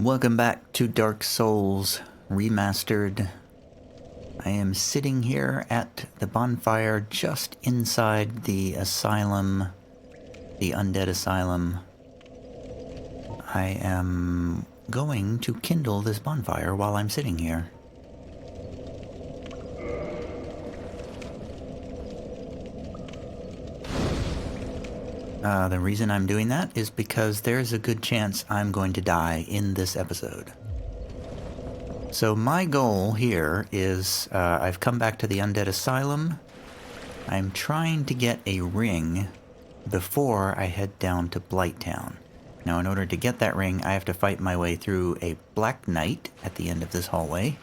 Welcome back to Dark Souls Remastered. I am sitting here at the bonfire just inside the Asylum, the Undead Asylum. I am going to kindle this bonfire while I'm sitting here. The reason I'm doing that is because there's a good chance I'm going to die in this episode. So my goal here is, I've come back to the Undead Asylum. I'm trying to get a ring before I head down to Blighttown. Now in order to get that ring, I have to fight my way through a Black Knight at the end of this hallway.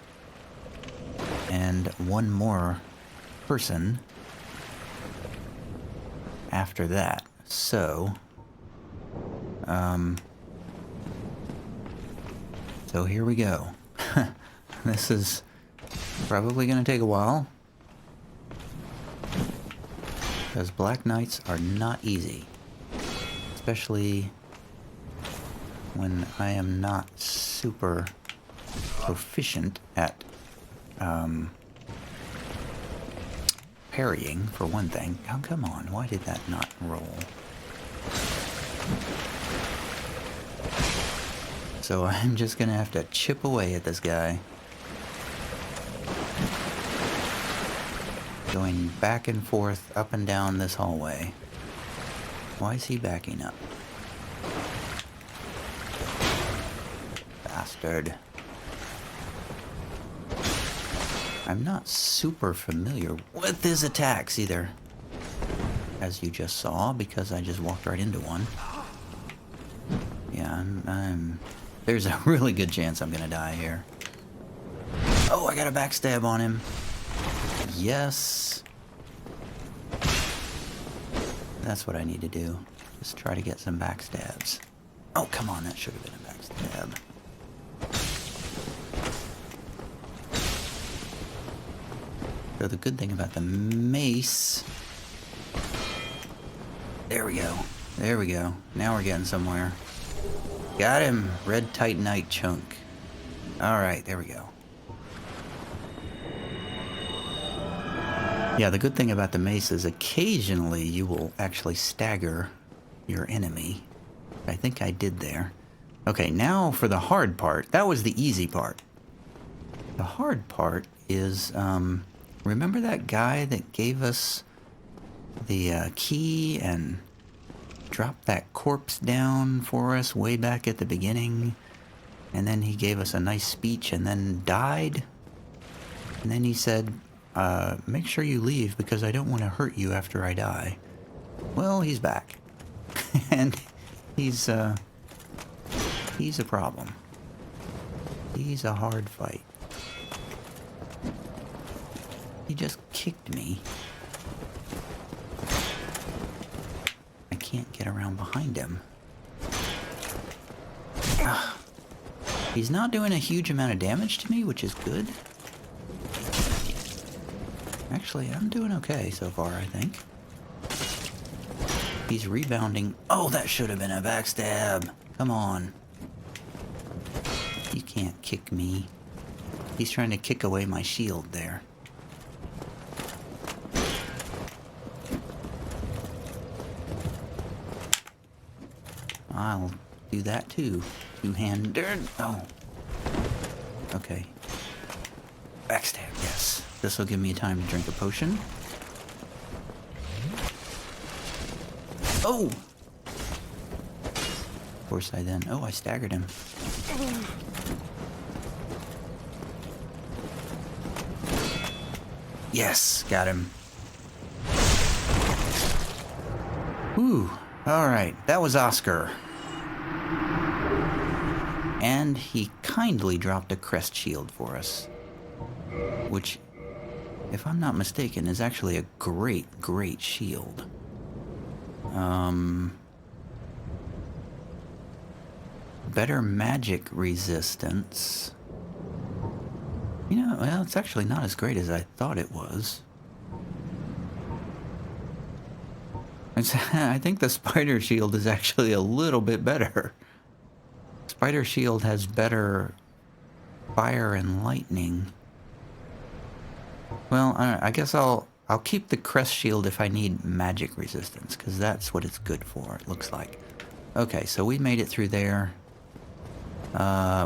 And one more person after that. So here we go. This is probably going to take a while, because Black Knights are not easy, especially when I am not super proficient at parrying, for one thing. Oh, come on, why did that not roll? So I'm just gonna have to chip away at this guy. Going back and forth, up and down this hallway. Why is he backing up? Bastard. I'm not super familiar with his attacks either, as you just saw, because I just walked right into one. Yeah, there's a really good chance I'm gonna die here. Oh, I got a backstab on him. Yes. That's what I need to do. Just try to get some backstabs. Oh, come on, that should have been a backstab. So the good thing about the mace... There we go. There we go. Now we're getting somewhere. Got him! Red Titanite chunk. Alright, there we go. Yeah, the good thing about the mace is occasionally you will actually stagger your enemy. I think I did there. Okay, now for the hard part. That was the easy part. The hard part is, remember that guy that gave us the key and dropped that corpse down for us way back at the beginning? And then he gave us a nice speech and then died? And then he said, make sure you leave because I don't want to hurt you after I die. Well, he's back. And he's a problem. He's a hard fight. He just kicked me. I can't get around behind him. Ugh. He's not doing a huge amount of damage to me, which is good. Actually, I'm doing okay so far, I think. He's rebounding. Oh, that should have been a backstab. Come on. You can't kick me. He's trying to kick away my shield there. I'll do that too. Two-handed. Oh. Okay. Backstab, yes. This will give me time to drink a potion. Oh! Of course I then... Oh, I staggered him. Yes, got him. Whew. Alright, that was Oscar. And he kindly dropped a crest shield for us. Which, if I'm not mistaken, is actually a great, great shield. Better magic resistance. You know, well, it's actually not as great as I thought it was. I think the spider shield is actually a little bit better. Spider shield has better fire and lightning. Well, I guess I'll keep the crest shield if I need magic resistance, because that's what it's good for, it looks like. Okay, so we made it through there.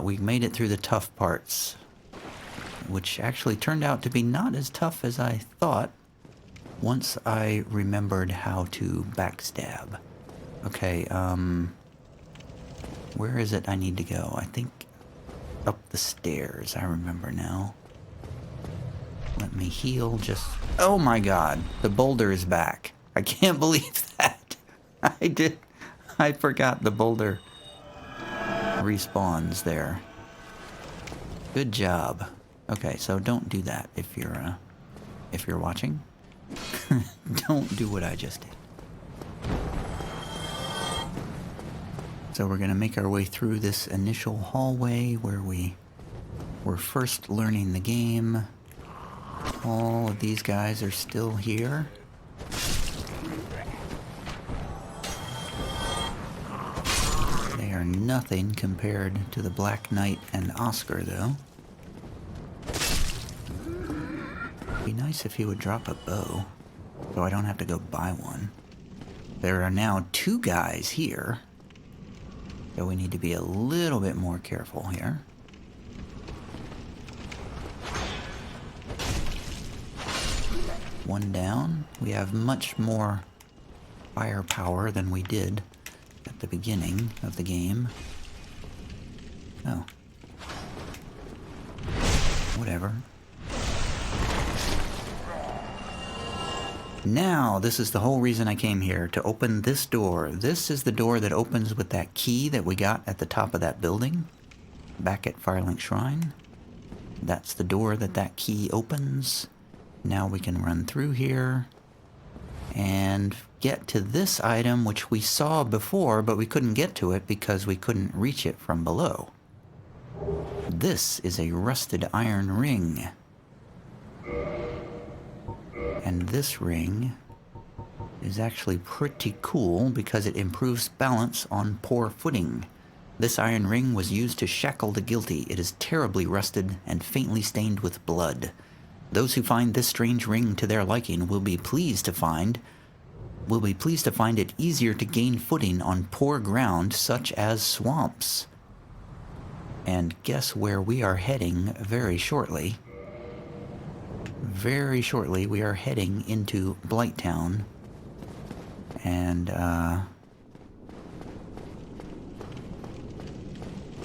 We made it through the tough parts, which actually turned out to be not as tough as I thought once I remembered how to backstab. Okay, where is it I need to go? I think up the stairs, I remember now. Let me heal just... Oh my god, the boulder is back. I can't believe that. I forgot the boulder respawns there. Good job. Okay, so don't do that if you're watching. Don't do what I just did. So we're gonna make our way through this initial hallway where we were first learning the game. All of these guys are still here. They are nothing compared to the Black Knight and Oscar, though. It'd be nice if he would drop a bow, so I don't have to go buy one. There are now 2 guys here, so we need to be a little bit more careful here. One down. We have much more firepower than we did at the beginning of the game. Oh. Whatever. Now, this is the whole reason I came here, to open this door. This is the door that opens with that key that we got at the top of that building, back at Firelink Shrine. That's the door that key opens. Now we can run through here and get to this item, which we saw before, but we couldn't get to it because we couldn't reach it from below. This is a rusted iron ring. And this ring is actually pretty cool because it improves balance on poor footing. This iron ring was used to shackle the guilty. It is terribly rusted and faintly stained with blood. Those who find this strange ring to their liking will be pleased to find it easier to gain footing on poor ground such as swamps. And guess where we are heading very shortly? Very shortly we are heading into Blighttown. And I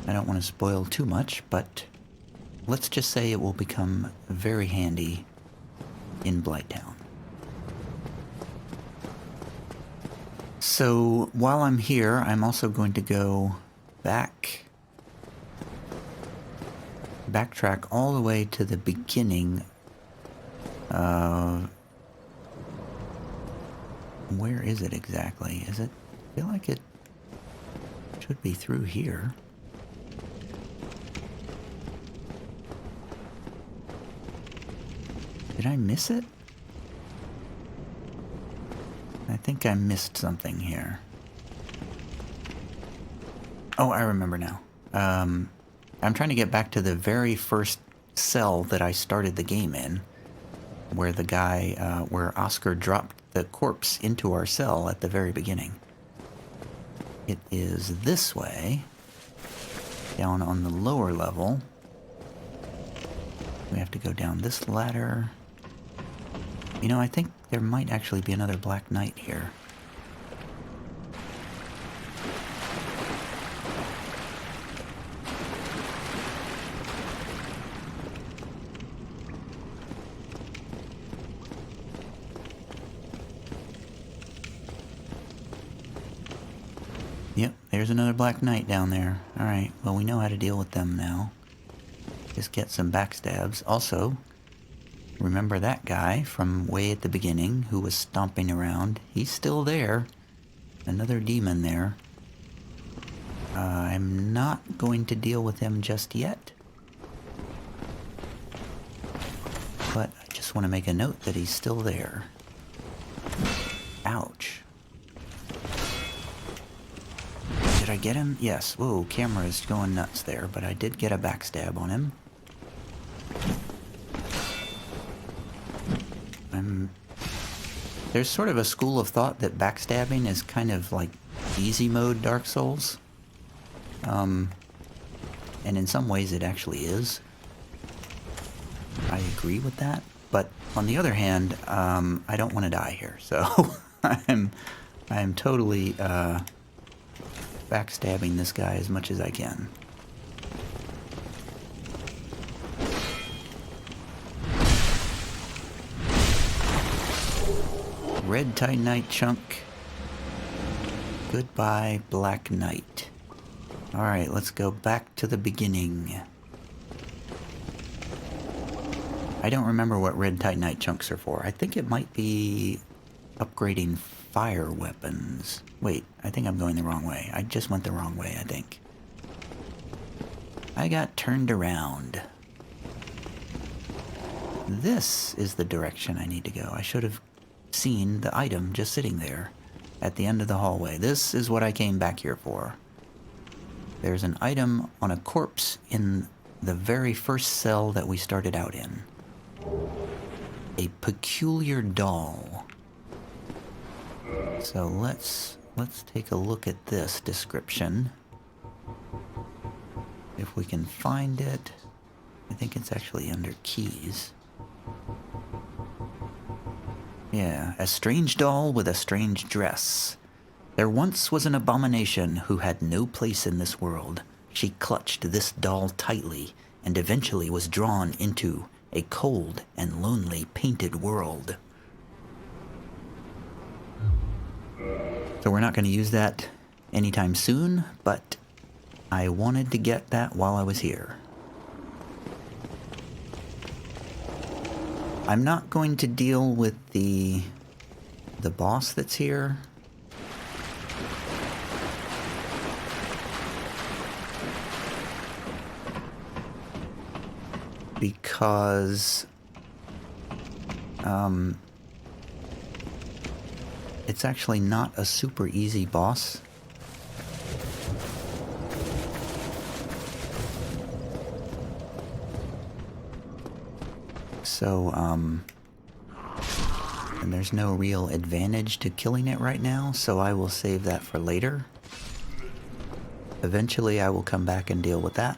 don't want to spoil too much, but let's just say it will become very handy in Blighttown. So while I'm here, I'm also going to go backtrack all the way to the beginning. Where is it exactly? I feel like it should be through here. Did I miss it? I think I missed something here. Oh, I remember now. I'm trying to get back to the very first cell that I started the game in, where the guy, where Oscar dropped the corpse into our cell at the very beginning. It is this way, down on the lower level. We have to go down this ladder. You know, I think there might actually be another Black Knight here. Yep, there's another Black Knight down there. Alright, well we know how to deal with them now. Just get some backstabs. Also, remember that guy from way at the beginning who was stomping around? He's still there. Another demon there. I'm not going to deal with him just yet. But I just want to make a note that he's still there. Ouch. Get Did I get him? Yes. Whoa, camera is going nuts there, but I did get a backstab on him. There's sort of a school of thought that backstabbing is kind of like easy mode Dark Souls. And in some ways it actually is. I agree with that. But on the other hand, I don't want to die here, so I'm totally backstabbing this guy as much as I can. Red Titanite chunk. Goodbye, Black Knight. Alright, let's go back to the beginning. I don't remember what red Titanite chunks are for. I think it might be upgrading fire weapons. Wait, I think I'm going the wrong way. I just went the wrong way, I think. I got turned around. This is the direction I need to go. I should have seen the item just sitting there at the end of the hallway. This is what I came back here for. There's an item on a corpse in the very first cell that we started out in. A peculiar doll. So let's take a look at this description. If we can find it. I think it's actually under keys. Yeah, a strange doll with a strange dress. There once was an abomination who had no place in this world. She clutched this doll tightly and eventually was drawn into a cold and lonely painted world. So we're not going to use that anytime soon, but I wanted to get that while I was here. I'm not going to deal with the boss that's here. Because it's actually not a super easy boss. So, and there's no real advantage to killing it right now, so I will save that for later. Eventually I will come back and deal with that.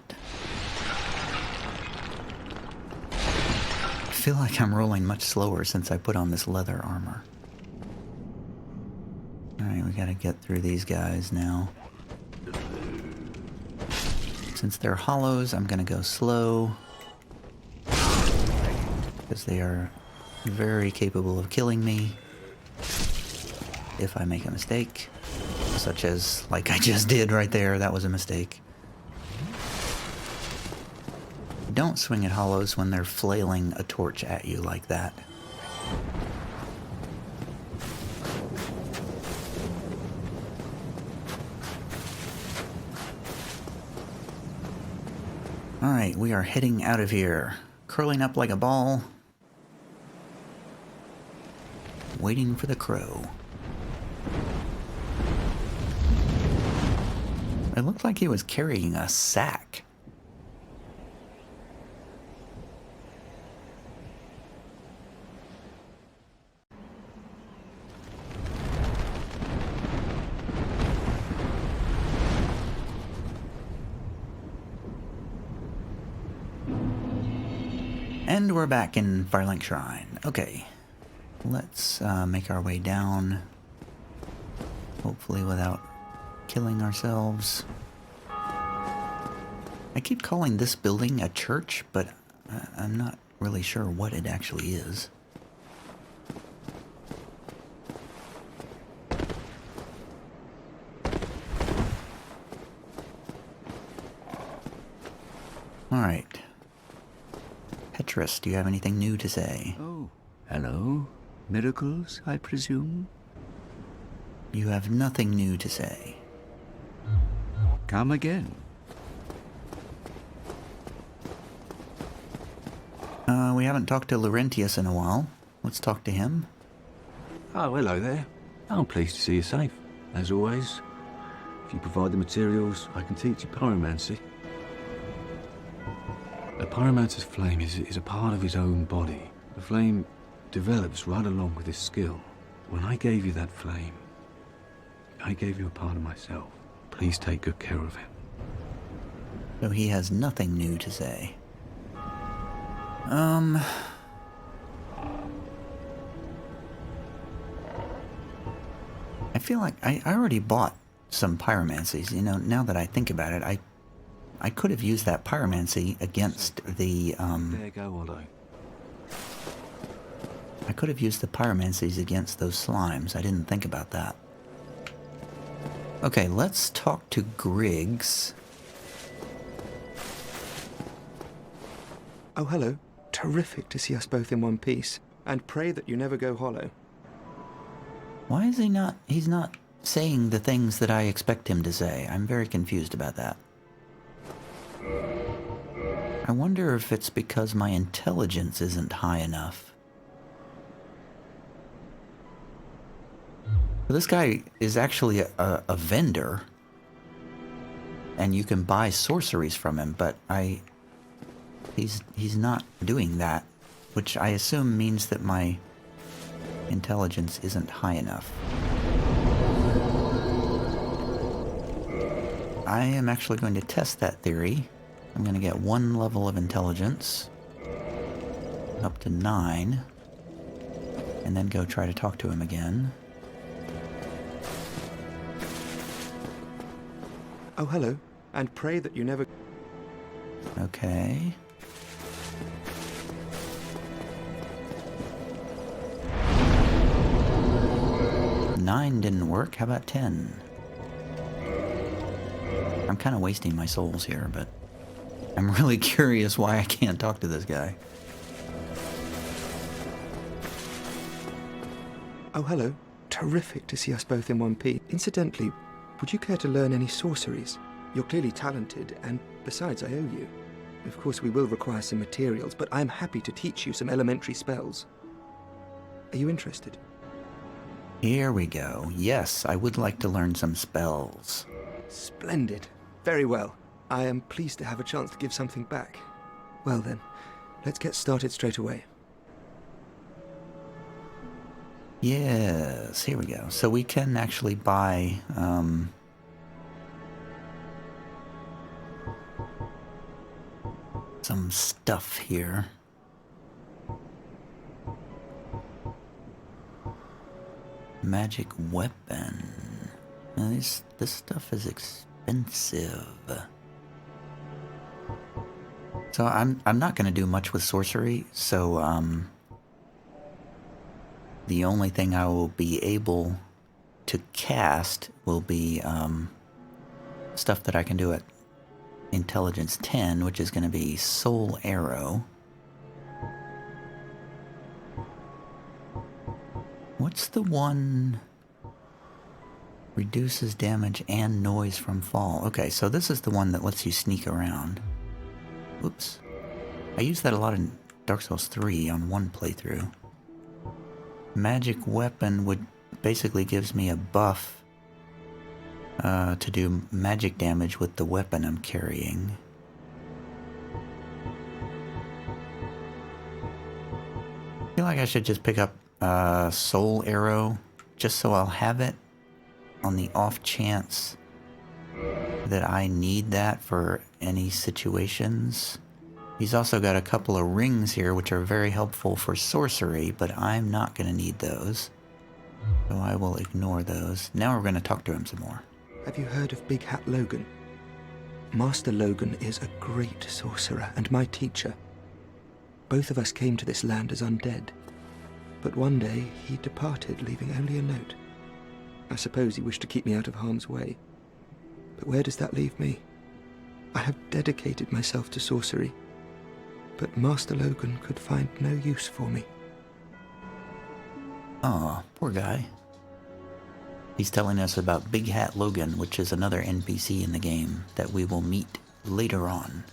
I feel like I'm rolling much slower since I put on this leather armor. Alright, we gotta get through these guys now. Since they're hollows, I'm gonna go slow. Because they are very capable of killing me if I make a mistake. Such as, like I just did right there, that was a mistake. Don't swing at hollows when they're flailing a torch at you like that. Alright, we are heading out of here. Curling up like a ball. Waiting for the crow. It looked like he was carrying a sack. And we're back in Firelink Shrine. Okay. Let's make our way down, hopefully without killing ourselves. I keep calling this building a church, but I'm not really sure what it actually is. Alright. Petrus, do you have anything new to say? Oh, hello. Miracles, I presume? You have nothing new to say. Come again. We haven't talked to Laurentius in a while. Let's talk to him. Oh, hello there. I'm pleased to see you safe, as always. If you provide the materials, I can teach you pyromancy. A pyromancer's flame is a part of his own body. The flame develops right along with his skill. When I gave you that flame, I gave you a part of myself. Please take good care of him. So he has nothing new to say. I feel like I already bought some pyromancies. You know, now that I think about it, I could have used that pyromancy against the, There you go, Otto. I could have used the pyromancies against those slimes. I didn't think about that. Okay, let's talk to Griggs. Oh, hello. Terrific to see us both in one piece. And pray that you never go hollow. Why is he's not saying the things that I expect him to say? I'm very confused about that. I wonder if it's because my intelligence isn't high enough. This guy is actually a vendor, and you can buy sorceries from him, but he's not doing that, which I assume means that my intelligence isn't high enough. I am actually going to test that theory. I'm going to get 1 level of intelligence, up to 9, and then go try to talk to him again. Oh, hello. And pray that you never... Okay. Nine didn't work. How about 10? I'm kind of wasting my souls here, but I'm really curious why I can't talk to this guy. Oh, hello. Terrific to see us both in one piece. Incidentally, would you care to learn any sorceries? You're clearly talented, and besides, I owe you. Of course, we will require some materials, but I'm happy to teach you some elementary spells. Are you interested? Here we go. Yes, I would like to learn some spells. Splendid. Very well. I am pleased to have a chance to give something back. Well then, let's get started straight away. Yes, here we go. So we can actually buy, some stuff here. Magic weapon. Now this stuff is expensive. So I'm not going to do much with sorcery, so the only thing I will be able to cast will be stuff that I can do at Intelligence 10, which is going to be Soul Arrow. What's the one? Reduces damage and noise from fall. Okay, so this is the one that lets you sneak around. Whoops. I used that a lot in Dark Souls 3 on one playthrough. Magic weapon would basically gives me a buff to do magic damage with the weapon I'm carrying. I feel like I should just pick up Soul Arrow just so I'll have it on the off chance that I need that for any situations. He's also got a couple of rings here which are very helpful for sorcery, but I'm not going to need those. So I will ignore those. Now we're going to talk to him some more. Have you heard of Big Hat Logan? Master Logan is a great sorcerer and my teacher. Both of us came to this land as undead. But one day he departed, leaving only a note. I suppose he wished to keep me out of harm's way. But where does that leave me? I have dedicated myself to sorcery, but Master Logan could find no use for me. Aw, poor guy. He's telling us about Big Hat Logan, which is another NPC in the game that we will meet later on.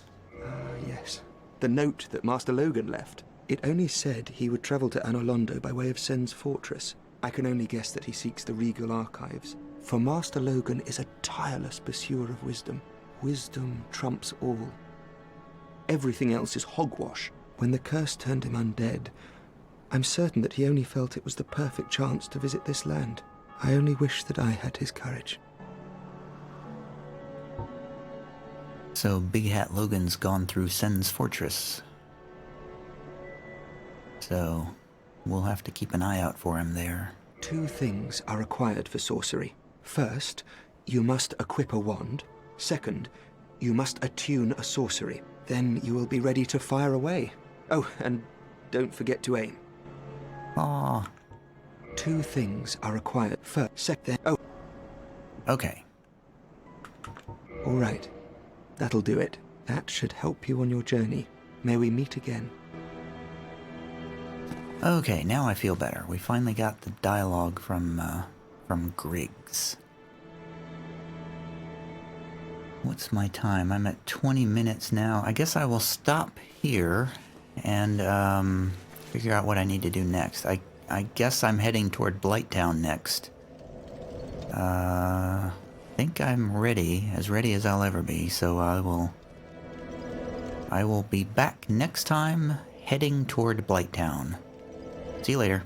Yes. The note that Master Logan left. It only said he would travel to Anolondo by way of Sen's fortress. I can only guess that he seeks the regal archives. For Master Logan is a tireless pursuer of wisdom. Wisdom trumps all. Everything else is hogwash. When the curse turned him undead, I'm certain that he only felt it was the perfect chance to visit this land. I only wish that I had his courage. So Big Hat Logan's gone through Sen's fortress. So we'll have to keep an eye out for him there. 2 things are required for sorcery. First, you must equip a wand. Second, you must attune a sorcery. Then you will be ready to fire away. Oh, and don't forget to aim. Aw. 2 things are required. First, oh. Okay. All right. That'll do it. That should help you on your journey. May we meet again. Okay, now I feel better. We finally got the dialogue from Griggs. What's my time? I'm at 20 minutes now. I guess I will stop here and figure out what I need to do next. I guess I'm heading toward Blighttown next. I think I'm ready, as ready as I'll ever be, so I will be back next time heading toward Blighttown. See you later.